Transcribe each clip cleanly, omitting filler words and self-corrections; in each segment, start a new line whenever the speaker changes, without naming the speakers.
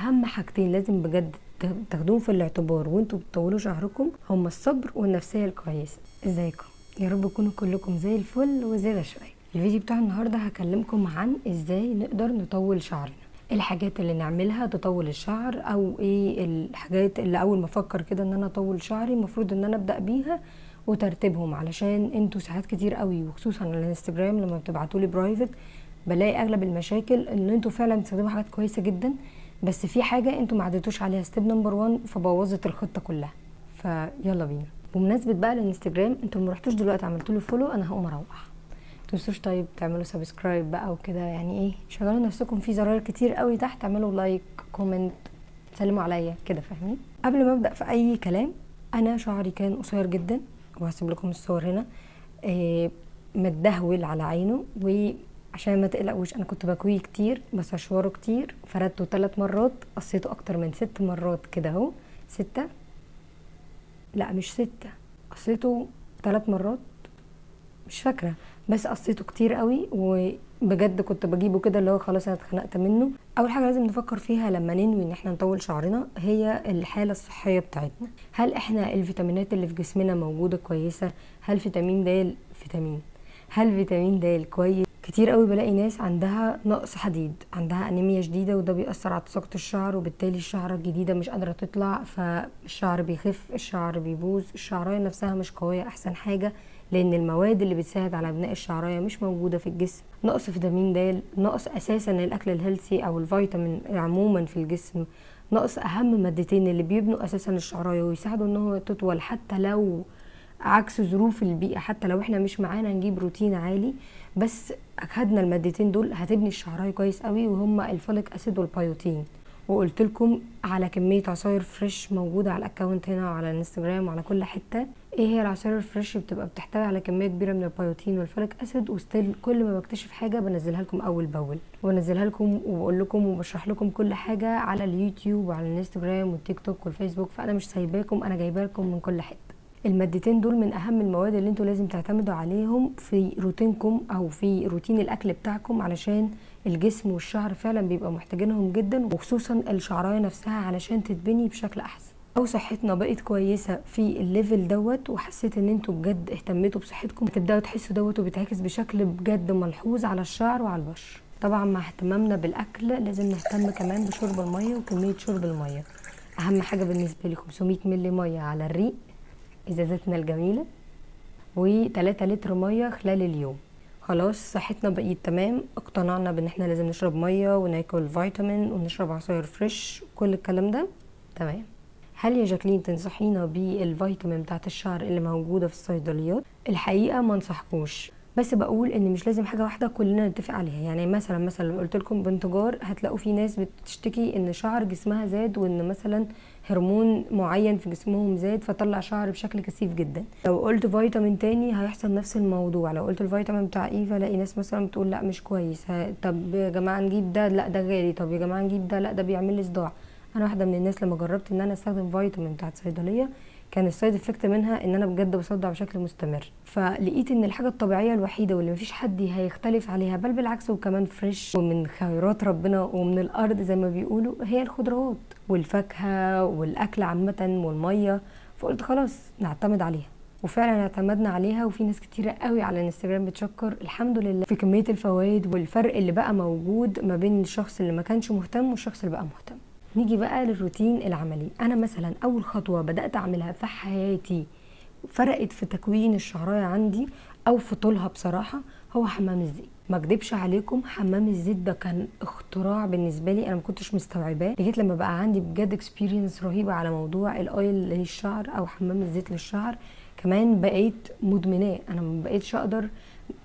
اهم حاجتين لازم بجد تاخدوهم في الاعتبار وانتوا بتطولوا شعركم هما الصبر والنفسيه الكويسه. ازيكم؟ يا رب تكونوا كلكم زي الفل وزياده شويه. الفيديو بتاع النهارده هكلمكم عن ازاي نقدر نطول شعرنا، الحاجات اللي نعملها تطول الشعر، او ايه الحاجات اللي اول ما افكر كده ان انا اطول شعري المفروض ان انا ابدا بيها، وترتيبهم. علشان انتوا ساعات كتير قوي وخصوصا على الانستجرام لما بتبعتولي برايفت بلاقي اغلب المشاكل ان انتوا فعلا بتستخدموا حاجات كويسه جدا، بس في حاجه انتوا ما عدتوش عليها ستيب نمبر 1 فبوظت الخطه كلها. فيلا بينا. بمناسبه بقى الانستجرام، انتوا ما رحتوش دلوقتي عملتوا له فولو، انا هقوم اروح. تنسوش طيب تعملوا سبسكرايب بقى وكده، يعني ايه، شغلوا نفسكم في زراير كتير قوي تحت، تعملوا لايك كومنت تسلموا عليا كده، فاهمين؟ قبل ما ابدا في اي كلام، انا شعري كان قصير جدا وهسيب لكم الصور هنا، متدهول على عينه، وعشان ما تقلقوش انا كنت بكويه كتير بس اشواره كتير، فردته 3 مرات، قصيته اكتر من 6 مرات كده اهو. 6، لا مش 6، قصيته 3 مرات مش فاكره، بس قصيته كتير قوي وبجد كنت بجيبه كده اللي هو خلاص انا اتخنقت منه. اول حاجه لازم نفكر فيها لما ننوي ان احنا نطول شعرنا هي الحاله الصحيه بتاعتنا. هل احنا الفيتامينات اللي في جسمنا موجوده كويسه؟ هل فيتامين د هل فيتامين د كويس؟ كتير قوي بلاقي ناس عندها نقص حديد، عندها انيميا شديده، وده بيأثر على تساقط الشعر، وبالتالي الشعره الجديده مش قادره تطلع، فالشعر بيخف، الشعر بيبوظ، الشعرايه نفسها مش قويه احسن حاجه، لان المواد اللي بتساعد على بناء الشعرايه مش موجوده في الجسم. نقص فيتامين د، نقص اساسا الاكل الهيلثي او الفيتامين عموما في الجسم، نقص اهم مادتين اللي بيبنوا اساسا الشعرايه ويساعدوا ان هو تطول، حتى لو عكس ظروف البيئه، حتى لو احنا مش معانا نجيب روتين عالي، بس اخدنا المادتين دول هتبني الشعرايه كويس قوي، وهما الفوليك اسيد والبيوتين. وقلت لكم على كميه عصاير فريش موجوده على الاكونت هنا وعلى الانستجرام وعلى كل حته. ايه هي العصاير الفريش؟ بتبقى بتحتوي على كميه كبيره من البيوتين والفوليك اسيد، وستيل كل ما بكتشف حاجه بنزلها لكم اول باول، وبنزلها لكم وبقول لكم وبشرح لكم كل حاجه على اليوتيوب وعلى الانستجرام والتيك توك والفيسبوك، فانا مش سايباكم، انا جايبه لكم من كل حته. المادتين دول من اهم المواد اللي انتوا لازم تعتمدوا عليهم في روتينكم او في روتين الاكل بتاعكم، علشان الجسم والشعر فعلا بيبقى محتاجينهم جدا، وخصوصا الشعرايه نفسها علشان تتبني بشكل احسن. لو صحتنا بقت كويسه في الليفل دوت، وحسيت ان انتوا بجد اهتميتوا بصحتكم، هتبداوا تحسوا دوت وبيتعكس بشكل بجد ملحوظ على الشعر وعلى البشره. طبعا مع اهتمامنا بالاكل لازم نهتم كمان بشرب الميه وكميه شرب الميه. اهم حاجه بالنسبه لي 500 مللي ميه على الريق، ازازتنا الجميله، و3 لتر ميه خلال اليوم. خلاص صحتنا بقيت تمام، اقتنعنا بان احنا لازم نشرب ميه وناكل فيتامين ونشرب عصاير فريش، كل الكلام ده تمام. هل يا جاكلين تنصحينا بالفيتامين بتاعت الشعر اللي موجوده في الصيدليات؟ الحقيقه ما انصحكوش، بس بقول ان مش لازم حاجه واحده كلنا نتفق عليها. يعني مثلا لو قلت لكم بنتجار، هتلاقوا في ناس بتشتكي ان شعر جسمها زاد، وان مثلا هرمون معين في جسمهم زاد فطلع شعر بشكل كثيف جدا. لو قلت فيتامين تاني هيحصل نفس الموضوع. لو قلت الفيتامين بتاع ايفا الاقي ناس مثلا بتقول لا مش كويس، طب يا جماعه نجيب ده، لا ده غالي، طب يا جماعه نجيب ده، لا ده بيعمل لي صداع. انا واحده من الناس لما جربت ان انا استخدم فيتامين بتاعت صيدليه، كان السايد افكت منها ان انا بجد بصدع بشكل مستمر، فلقيت ان الحاجه الطبيعيه الوحيده واللي مفيش حد هيختلف عليها، بل بالعكس وكمان فريش ومن خيرات ربنا ومن الارض زي ما بيقولوا، هي الخضروات والفاكهه والاكل عامه والميه. فقلت خلاص نعتمد عليها، وفعلا اعتمدنا عليها، وفي ناس كتيره قوي على الانستجرام بتشكر الحمد لله في كميه الفوائد والفرق اللي بقى موجود ما بين الشخص اللي ما كانش مهتم والشخص اللي بقى مهتم. نيجي بقى للروتين العملي. انا مثلا اول خطوه بدات اعملها في حياتي فرقت في تكوين الشعرايه عندي او في طولها بصراحه، هو حمام الزيت. ما اكدبش عليكم، حمام الزيت ده كان اختراع بالنسبه لي، انا ما كنتش مستوعباه لغايه لما بقى عندي بجد اكسبيرينس رهيبه على موضوع الاويل للشعر او حمام الزيت للشعر. كمان بقيت مدمناه، انا ما بقيتش اقدر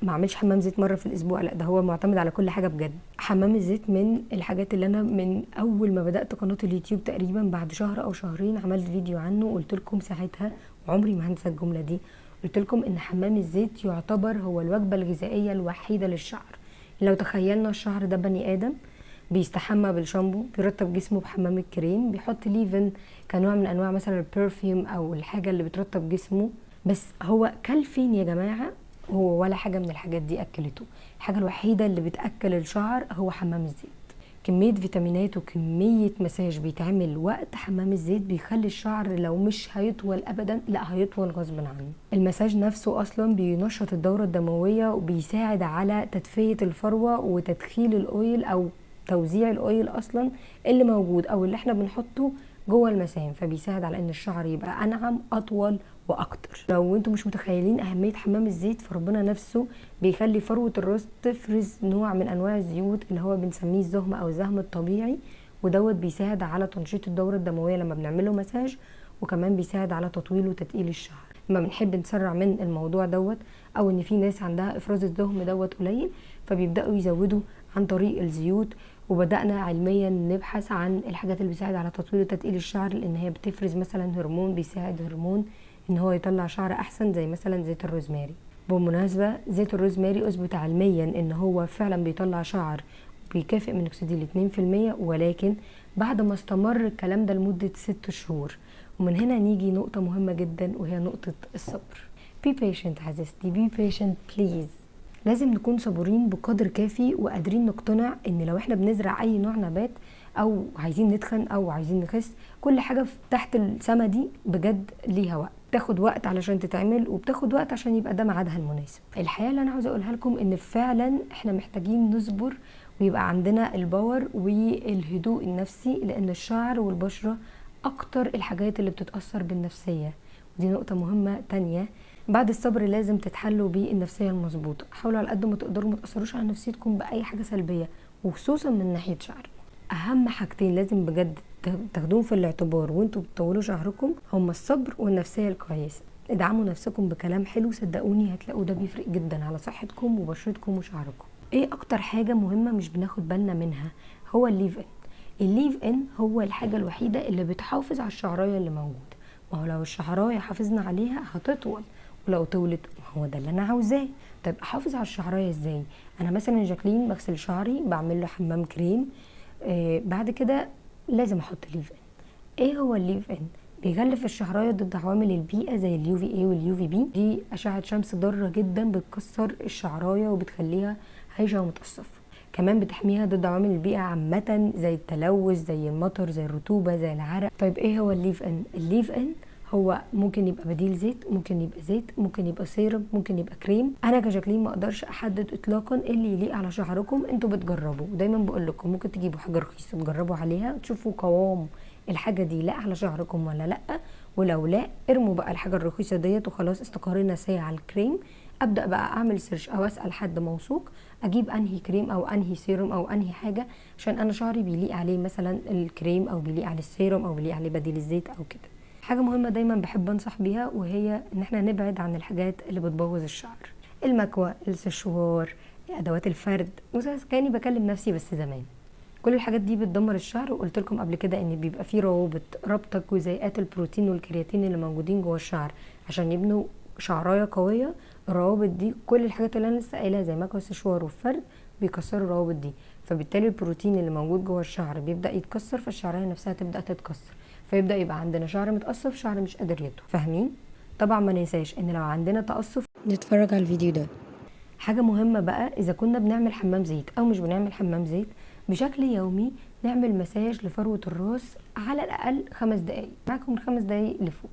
ما اعملش حمام زيت مره في الاسبوع، لا ده هو معتمد على كل حاجه بجد. حمام الزيت من الحاجات اللي انا من اول ما بدات قناه اليوتيوب تقريبا بعد شهر او شهرين عملت فيديو عنه، وقلت لكم ساعتها وعمري ما هنسى الجمله دي، قلت لكم ان حمام الزيت يعتبر هو الوجبه الغذائيه الوحيده للشعر. لو تخيلنا الشعر ده بني ادم بيستحمى بالشامبو، بيرطب جسمه بحمام الكريم، بيحط ليفن كنوع من انواع مثلا البرفيوم او الحاجه اللي بترطب جسمه، بس هو كل فين يا جماعه؟ هو ولا حاجه من الحاجات دي اكلته. الحاجه الوحيده اللي بتاكل الشعر هو حمام الزيت. كمية فيتامينات وكمية مساج بيتعمل وقت حمام الزيت بيخلي الشعر لو مش هيطول ابدا لا هيطول غصب عنه. المساج نفسه اصلا بينشط الدورة الدموية وبيساعد على تدفئة الفروة وتدخيل الاويل او توزيع الاويل اصلا اللي موجود او اللي احنا بنحطه جوه المسام، فبيساعد على ان الشعر يبقى انعم اطول واكتر. لو انتم مش متخيلين اهميه حمام الزيت، فربنا نفسه بيخلي فروه الراس تفرز نوع من انواع الزيوت اللي هو بنسميه الزهم او الزهم الطبيعي، ودوت بيساعد على تنشيط الدوره الدمويه لما بنعمله مساج، وكمان بيساعد على تطويل وتتقيل الشعر. لما بنحب نسرع من الموضوع دوت او ان في ناس عندها افراز الزهم دوت قليل، فبيبداوا يزودوا عن طريق الزيوت. وبدأنا علميا نبحث عن الحاجات اللي بتساعد على تطويل وتتقيل الشعر، لان هي بتفرز مثلا هرمون بيساعد هرمون ان هو يطلع شعر احسن، زي مثلا زيت الروزماري. بالمناسبة زيت الروزماري اثبت علميا ان هو فعلا بيطلع شعر بيكافئ من اكسيد 2%، ولكن بعد ما استمر الكلام ده لمدة 6 شهور. ومن هنا نيجي نقطة مهمة جدا وهي نقطة الصبر. be patient عزيزتي، be patient please. لازم نكون صبورين بقدر كافي وقادرين نقتنع ان لو احنا بنزرع اي نوع نبات او عايزين نتخن او عايزين نخس، كل حاجة تحت السما دي بجد ليها وقت، بتاخد وقت علشان تتعمل وبتاخد وقت عشان يبقى ده ميعادها المناسب. الحقيقة اللي انا عاوزة اقولها لكم ان فعلا احنا محتاجين نصبر ويبقى عندنا الباور والهدوء النفسي، لان الشعر والبشرة اكتر الحاجات اللي بتتأثر بالنفسية. ودي نقطة مهمة تانية. بعد الصبر لازم تتحلوا بالنفسيه المظبوطه. حاولوا على قد ما تقدروا ما تاثروش على نفسيتكم باي حاجه سلبيه، وخصوصا من ناحيه شعر. اهم حاجتين لازم بجد تاخدوهم في الاعتبار وانتوا بتطولوا شعركم هما الصبر والنفسيه الكويسه. ادعموا نفسكم بكلام حلو، صدقوني هتلاقوا ده بيفرق جدا على صحتكم وبشرتكم وشعركم. ايه اكتر حاجه مهمه مش بناخد بالنا منها؟ هو الليف ان. الليف ان هو الحاجه الوحيده اللي بتحافظ على الشعرايه اللي موجوده. ما هو لو الشعرايه حافظنا عليها هتطول، ولو طولت هو ده اللي انا عاوزاه. طيب احافظ على الشعرايه ازاي؟ انا مثلا جاكلين بغسل شعري، بعمل له حمام كريم، بعد كده لازم احط ليف ان. ايه هو الليف ان؟ بيغلف الشعرايه ضد عوامل البيئه زي اليو في اي واليو في بي. دي اشعه شمس ضاره جدا بتكسر الشعرايه وبتخليها هايشه ومتقصفه. كمان بتحميها ضد عوامل البيئه عامه زي التلوث، زي المطر، زي الرطوبه، زي العرق. طيب ايه هو الليف ان؟ الليف ان هو ممكن يبقى بديل زيت، ممكن يبقى زيت، ممكن يبقى سيرم، ممكن يبقى كريم. انا كجاكلين ما اقدرش احدد اطلاقا ايه اللي يليق على شعركم، انتوا بتجربوا. ودايما بقول لكم ممكن تجيبوا حاجه رخيصه تجربوا عليها تشوفوا قوام الحاجه دي لا على شعركم ولا لا، ولو لا ارموا بقى الحاجه الرخيصه ديت وخلاص استقرينا ساعه على الكريم. ابدا بقى اعمل سيرش او اسال حد موثوق اجيب انهي كريم او انهي سيروم او انهي حاجه عشان انا شعري بيليق عليه مثلا الكريم او بيليق عليه السيروم او بيليق عليه بديل الزيت او كده. حاجة مهمة دايما بحب انصح بيها وهي ان احنا نبعد عن الحاجات اللي بتبوظ الشعر. المكوى، السشوار، ادوات الفرد، كاني بكلم نفسي بس زمان. كل الحاجات دي بتدمر الشعر. وقلت لكم قبل كده ان بيبقى فيه روابط رابطه جزيئات البروتين والكرياتين اللي موجودين جوه الشعر عشان يبنوا شعرايه قويه. الروابط دي كل الحاجات اللي انا لسه قايلها زي مكوى السشوار والفرد بيكسروا الروابط دي، فبالتالي البروتين اللي موجود جوه الشعر بيبدا يتكسر، فالشعرايه نفسها تبدا تتكسر، فيبدا يبقى عندنا شعر متقصف، شعر مش قادر يطول. فاهمين؟ طبعا ما ننساش ان لو عندنا تقصف نتفرج على الفيديو ده. حاجه مهمه بقى، اذا كنا بنعمل حمام زيت او مش بنعمل حمام زيت، بشكل يومي نعمل مساج لفروه الراس على الاقل 5 دقايق، معاكم من 5 دقايق لفوق.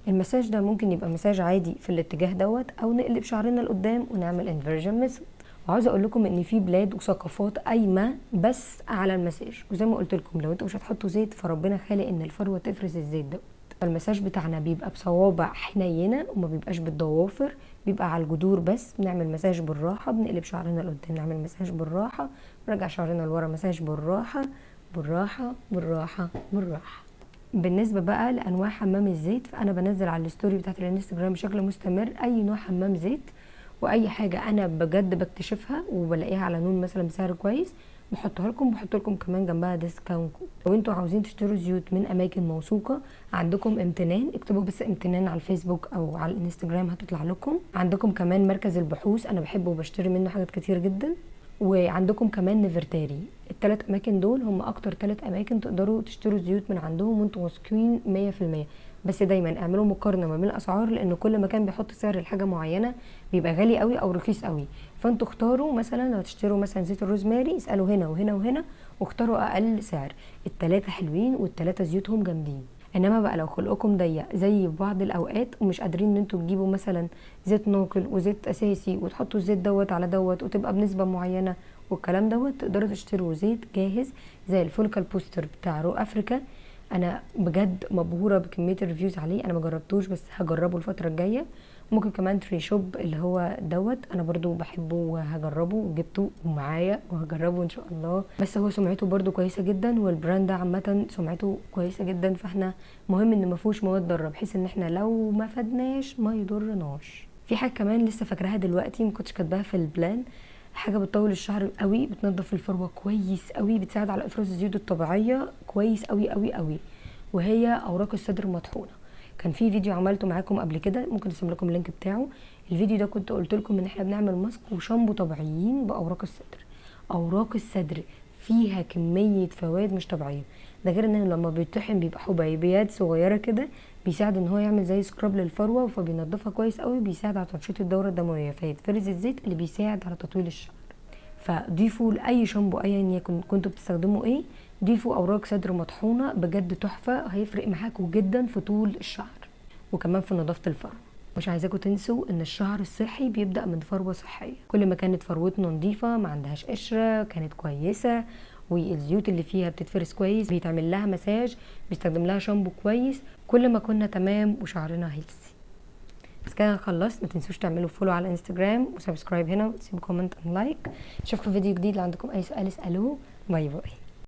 المساج ده ممكن يبقى مساج عادي في الاتجاه دوت، او نقلب شعرنا لقدام ونعمل انفيرجن ميثود. وعاوزه اقول لكم ان في بلاد وثقافات قايمه بس على المساج. وزي ما قلت لكم لو انتوا مش هتحطوا زيت فربنا خالق ان الفروه تفرز الزيت ده. فالمساج بتاعنا بيبقى بصوابع حنينه وما بيبقاش بالضوافر، بيبقى على الجذور بس. بنعمل مساج بالراحه، بنقلب شعرنا لقدام نعمل مساج بالراحه، نرجع شعرنا لورا مساج بالراحه بالراحه بالراحه بالراحه. بالنسبه بقى لانواع حمام الزيت، فانا بنزل على الستوري بتاعت الانستجرام بشكل مستمر اي نوع حمام زيت واي حاجه انا بجد بكتشفها وبلاقيها على نون مثلا بسعر كويس بحطها لكم. بحط لكم كمان جنبها ديسكاونت كود. لو انتوا عاوزين تشتروا زيوت من اماكن موثوقه عندكم امتنان، اكتبوا بس امتنان على الفيسبوك او على الانستجرام هتطلع لكم. عندكم كمان مركز البحوث، انا بحبه وبشتري منه حاجات كتير جدا. وعندكم كمان نفرتاري. الثلاث اماكن دول هم اكتر 3 اماكن تقدروا تشتروا زيوت من عندهم وانتوا واثقين 100%. بس دايما اعملوا مقارنه ما بين الاسعار، لان كل مكان بيحط سعر لحاجه معينه بيبقى غالي قوي او رخيص قوي. فانتوا اختاروا مثلا لو تشتروا مثلا زيت الروزماري اسالوا هنا وهنا وهنا واختاروا اقل سعر. الثلاثه حلوين والثلاثه زيوتهم جامدين. انما بقى لو خلقكم ضيق زي بعض الاوقات ومش قادرين ان انتوا تجيبوا مثلا زيت ناقل وزيت اساسي وتحطوا الزيت دوت على دوت وتبقى بنسبه معينه والكلام دوت، تقدروا تشتروا زيت جاهز زي الفولكال بوستر بتاع رو افريكا. انا بجد مبهوره بكميه الريفيوز عليه، انا ما جربتوش بس هجربه الفتره الجايه. ممكن كمان تري شوب اللي هو دوت انا برضو بحبه وهجربه وجبته ومعايا وهجربه ان شاء الله. بس هو سمعته برضو كويسه جدا، والبراند ده عامه سمعته كويسه جدا، فاحنا مهم ان ما فيهوش مواد ضاره بحيث ان احنا لو ما فدناش ما يضرناش. في حاجه كمان لسه فاكراها دلوقتي ما كنتش كاتباها في البلان، حاجه بتطول الشعر قوي، بتنظف الفروه كويس قوي، بتساعد على افراز الزيوت الطبيعيه كويس قوي قوي قوي، وهي اوراق الصدر المطحونه. كان في فيديو عملته معاكم قبل كده، ممكن اسيب لكم اللينك بتاعه. الفيديو ده كنت قلت لكم ان احنا بنعمل ماسك وشامبو طبيعيين باوراق الصدر. اوراق الصدر فيها كميه فوائد مش طبيعيه، ده غير انه لما بيطحن بيبقى حبيبيات صغيره كده، بيساعد ان هو يعمل زي سكراب للفروه فبينضفها كويس قوي، بيساعد على تنشيط الدوره الدمويه فيتفرز الزيت اللي بيساعد على تطويل الشعر. فضيفوا لاي شامبو ايا يكن كنتوا بتستخدموا ايه، ضيفوا اوراق صدر مطحونه، بجد تحفه، هيفرق معاكم جدا في طول الشعر وكمان في نظافه الفروه. مش عايزاكم تنسوا ان الشعر الصحي بيبدا من فروه صحيه. كل ما كانت فروتنا نظيفه ما عندهاش قشره كانت كويسه والزيوت اللي فيها بتتفرز كويس، بيتعمل لها مساج، بيستخدم لها شامبو كويس، كل ما كنا تمام وشعرنا هيلثي. بس كده خلصت. ما تنسوش تعملوا فولو على انستجرام وسبسكرايب هنا وتسيبوا كومنت لايك. اشوفكم في فيديو جديد. لو عندكم اي سؤال اسالوه. باي باي.